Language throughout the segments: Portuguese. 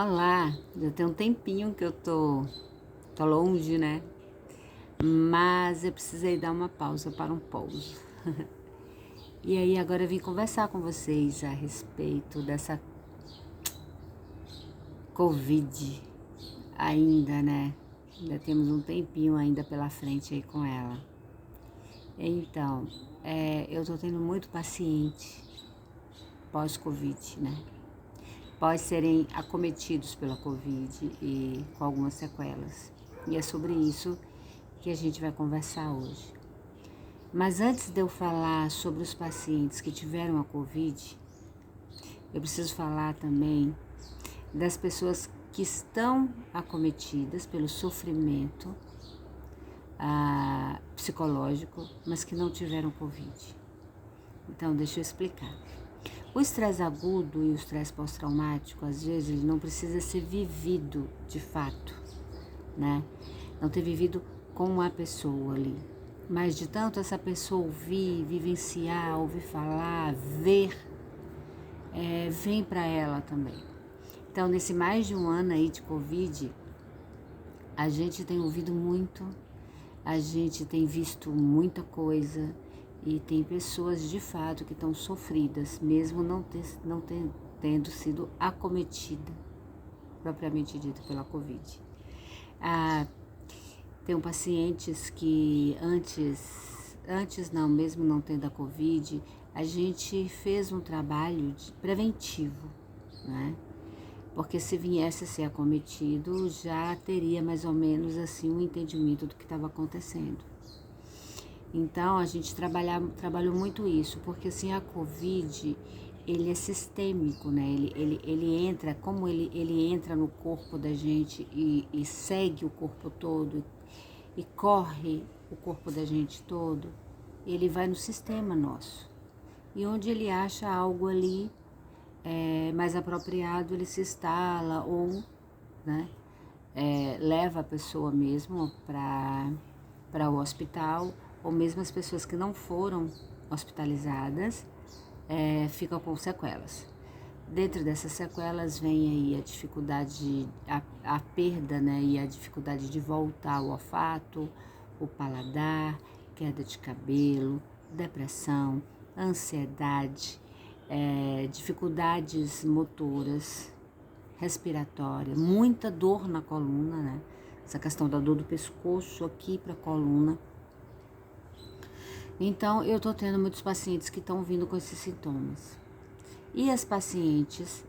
Olá, já tem um tempinho que eu tô longe, né? Mas eu precisei dar uma pausa para um pouso. E aí agora eu vim conversar com vocês a respeito dessa Covid ainda, né? Ainda temos um tempinho ainda pela frente aí com ela. Então, eu tô tendo muito paciente pós-Covid, né? Pós serem acometidos pela Covid e com algumas sequelas. E é sobre isso que a gente vai conversar hoje. Mas antes de eu falar sobre os pacientes que tiveram a Covid, eu preciso falar também das pessoas que estão acometidas pelo sofrimento psicológico, mas que não tiveram Covid. Então, deixa eu explicar. O estresse agudo e o estresse pós-traumático, às vezes, ele não precisa ser vivido de fato, né? Não ter vivido com a pessoa ali. Mas de tanto essa pessoa ouvir, vivenciar, ouvir falar, ver, vem para ela também. Então, nesse mais de um ano aí de Covid, a gente tem ouvido muito, a gente tem visto muita coisa e tem pessoas de fato que estão sofridas, mesmo não tendo sido acometida, propriamente dito, pela Covid. Tem pacientes que antes não, mesmo não tendo a Covid, a gente fez um trabalho preventivo, né? Porque se viesse a ser acometido, já teria mais ou menos assim um entendimento do que estava acontecendo. Então, a gente trabalhou muito isso, porque assim, a Covid, ele é sistêmico, né? Ele entra, como ele entra no corpo da gente e segue o corpo todo e corre o corpo da gente todo, ele vai no sistema nosso. E onde ele acha algo ali mais apropriado, ele se instala ou, né, leva a pessoa mesmo para o hospital, ou mesmo as pessoas que não foram hospitalizadas ficam com sequelas. Dentro dessas sequelas vem aí a dificuldade, a perda, né, e a dificuldade de voltar ao olfato, o paladar, queda de cabelo, depressão, ansiedade, dificuldades motoras, respiratória, muita dor na coluna, né? Essa questão da dor do pescoço aqui para a coluna. Então, eu tô tendo muitos pacientes que estão vindo com esses sintomas. E as pacientes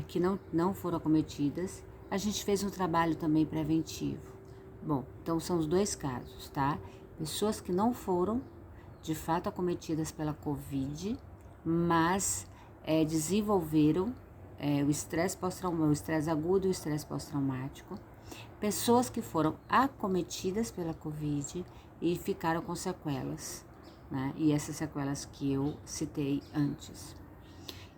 que não foram acometidas, a gente fez um trabalho também preventivo. Bom, então são os dois casos, tá? Pessoas que não foram de fato acometidas pela Covid, mas desenvolveram o estresse pós-traumático, o estresse agudo e o estresse pós-traumático. Pessoas que foram acometidas pela Covid e ficaram com sequelas, né? E essas sequelas que eu citei antes.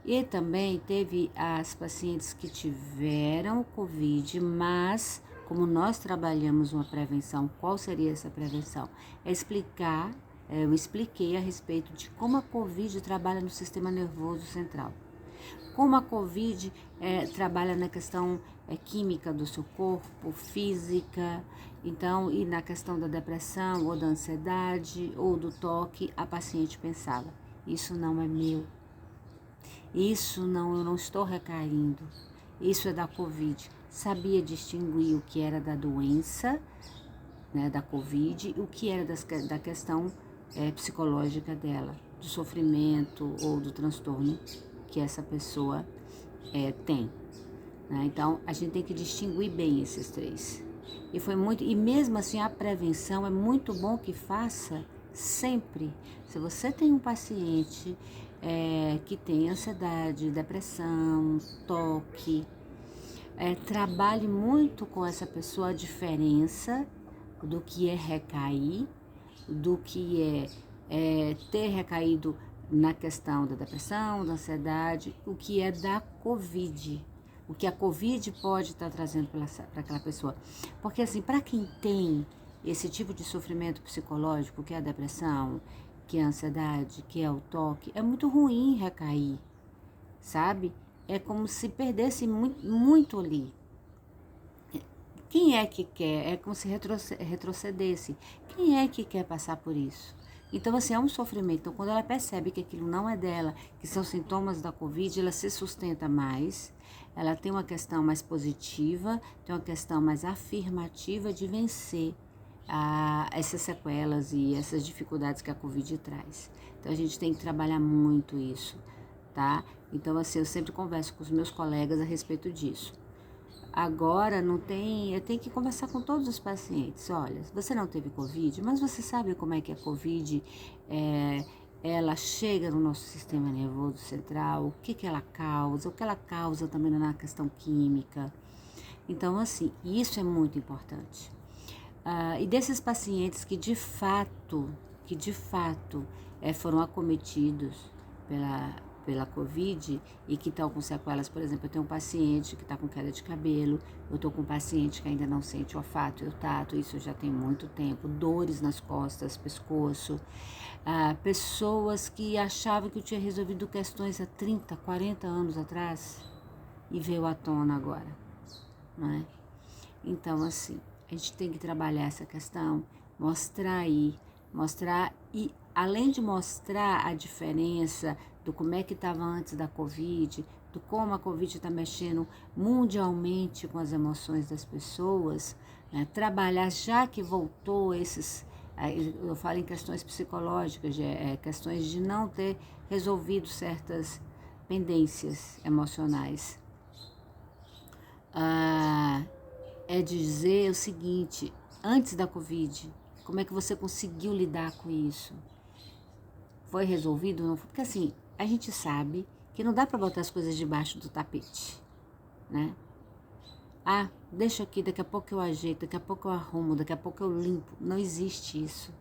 E também teve as pacientes que tiveram Covid, mas como nós trabalhamos uma prevenção, qual seria essa prevenção? Eu expliquei a respeito de como a Covid trabalha no sistema nervoso central. Como a Covid trabalha na questão química do seu corpo, física, então, e na questão da depressão, ou da ansiedade, ou do toque, a paciente pensava, isso não é meu. Isso não, eu não estou recaindo. Isso é da Covid. Sabia distinguir o que era da doença, né, da Covid, e o que era da questão psicológica dela, do sofrimento ou do transtorno que essa pessoa tem. Né? Então, a gente tem que distinguir bem esses três. E mesmo assim, a prevenção é muito bom que faça sempre. Se você tem um paciente que tem ansiedade, depressão, toque, trabalhe muito com essa pessoa a diferença do que é recair, do que é ter recaído na questão da depressão, da ansiedade, o que é da Covid, o que a Covid pode estar trazendo para aquela pessoa. Porque assim, para quem tem esse tipo de sofrimento psicológico, que é a depressão, que é a ansiedade, que é o toque, é muito ruim recair, sabe? é como se perdesse muito, muito ali. Quem é que quer? É como se retrocedesse. Quem é que quer passar por isso? Então, assim, é um sofrimento. Então, quando ela percebe que aquilo não é dela, que são sintomas da Covid, ela se sustenta mais, ela tem uma questão mais positiva, tem uma questão mais afirmativa de vencer essas sequelas e essas dificuldades que a Covid traz. Então, a gente tem que trabalhar muito isso, tá? Então, assim, eu sempre converso com os meus colegas a respeito disso. Agora não tem, eu tenho que conversar com todos os pacientes. Olha, você não teve Covid, mas você sabe como é que a Covid ela chega no nosso sistema nervoso central, o que ela causa, o que ela causa também na questão química. Então, assim, isso é muito importante. E desses pacientes que de fato foram acometidos pela Covid e que estão com sequelas, por exemplo, eu tenho um paciente que está com queda de cabelo, eu estou com um paciente que ainda não sente o olfato e o tato, isso já tem muito tempo, dores nas costas, pescoço, pessoas que achavam que eu tinha resolvido questões há 30, 40 anos atrás e veio à tona agora, não é? Então, assim, a gente tem que trabalhar essa questão, mostrar e além de mostrar a diferença do como é que estava antes da Covid, do como a Covid está mexendo mundialmente com as emoções das pessoas, né? Trabalhar, já que voltou eu falo em questões psicológicas, questões de não ter resolvido certas pendências emocionais. É dizer o seguinte, antes da Covid, como é que você conseguiu lidar com isso? Foi resolvido? Não foi? Porque assim, a gente sabe que não dá para botar as coisas debaixo do tapete, né? Deixa aqui, daqui a pouco eu ajeito, daqui a pouco eu arrumo, daqui a pouco eu limpo. Não existe isso,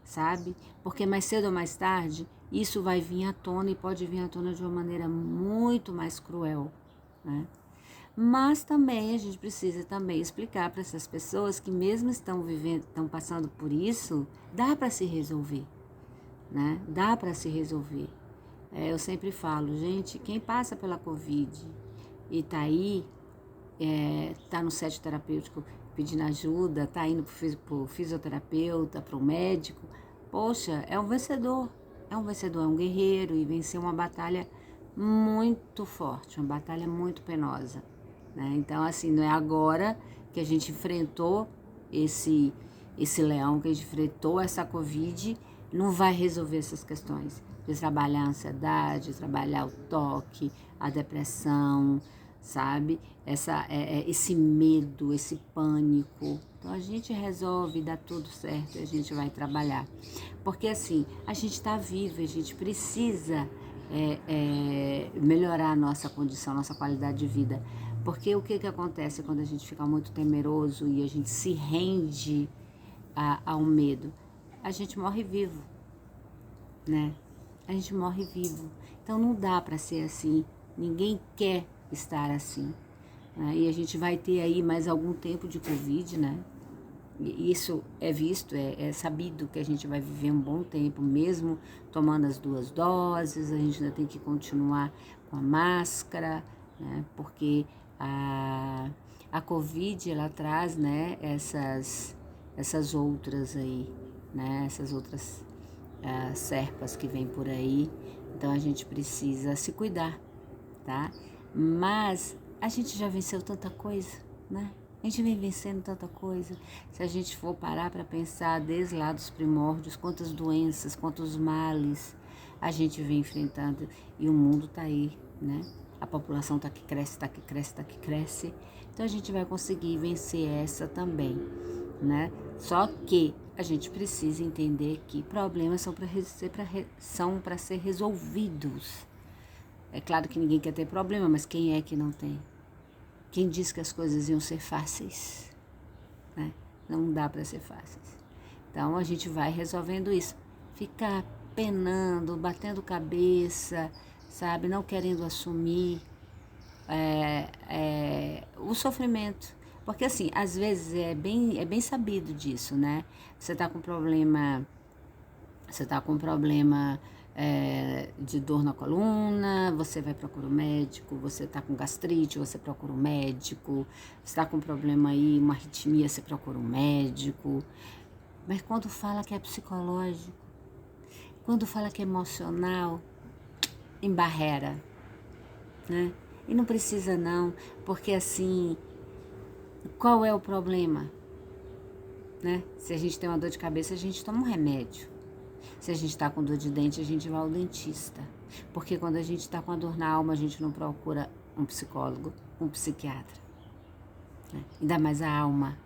sabe? Porque mais cedo ou mais tarde, isso vai vir à tona e pode vir à tona de uma maneira muito mais cruel, né? Mas também a gente precisa também explicar para essas pessoas que mesmo estão passando por isso, dá para se resolver, né? Dá para se resolver. Eu sempre falo, gente, quem passa pela Covid e tá aí, tá no set terapêutico pedindo ajuda, tá indo pro fisioterapeuta, pro médico, poxa, é um vencedor, é um guerreiro e venceu uma batalha muito forte, uma batalha muito penosa. Né? Então, assim, não é agora que a gente enfrentou esse leão, que a gente enfrentou essa Covid, não vai resolver essas questões. De trabalhar a ansiedade, trabalhar o toque, a depressão, sabe? Esse medo, esse pânico. Então, a gente resolve, dá tudo certo e a gente vai trabalhar. Porque, assim, a gente está vivo, a gente precisa melhorar a nossa condição, nossa qualidade de vida. Porque o que acontece quando a gente fica muito temeroso e a gente se rende ao medo? A gente morre vivo, né? A gente morre vivo. Então não dá para ser assim. Ninguém quer estar assim. Né? E a gente vai ter aí mais algum tempo de Covid, né? E isso é visto, é sabido que a gente vai viver um bom tempo, mesmo tomando as 2 doses, a gente ainda tem que continuar com a máscara, né? Porque a Covid, ela traz, né, essas outras aí, né, essas outras serpas que vem por aí, então a gente precisa se cuidar, tá? Mas a gente já venceu tanta coisa, né? A gente vem vencendo tanta coisa. Se a gente for parar para pensar desde lá dos primórdios, quantas doenças, quantos males a gente vem enfrentando e o mundo tá aí, né? A população tá que cresce, tá que cresce, tá que cresce. Então a gente vai conseguir vencer essa também, né? Só que a gente precisa entender que problemas são para ser resolvidos. É claro que ninguém quer ter problema, mas quem é que não tem? Quem disse que as coisas iam ser fáceis? Né? Não dá para ser fáceis. Então a gente vai resolvendo isso. Ficar penando, batendo cabeça, sabe? Não querendo assumir o sofrimento. Porque assim, às vezes é bem sabido disso, né? Você tá com problema de dor na coluna, você vai procurar um médico. Você está com gastrite, você procura um médico. Você está com um problema aí, uma arritmia, você procura um médico. Mas quando fala que é psicológico, quando fala que é emocional, embarrera, né? E não precisa não, porque assim, qual é o problema, né? Se a gente tem uma dor de cabeça, a gente toma um remédio. Se a gente está com dor de dente, a gente vai ao dentista. Porque quando a gente está com a dor na alma, a gente não procura um psicólogo, um psiquiatra, né? Ainda mais a alma,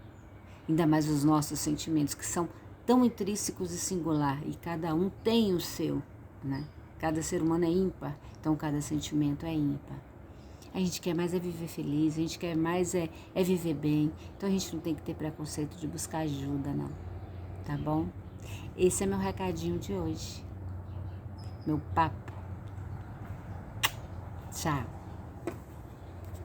ainda mais os nossos sentimentos, que são tão intrínsecos e singular, e cada um tem o seu, né? Cada ser humano é ímpar, então cada sentimento é ímpar. A gente quer mais é viver feliz, a gente quer mais é viver bem, então a gente não tem que ter preconceito de buscar ajuda, não, tá bom? Esse é meu recadinho de hoje, meu papo. Tchau.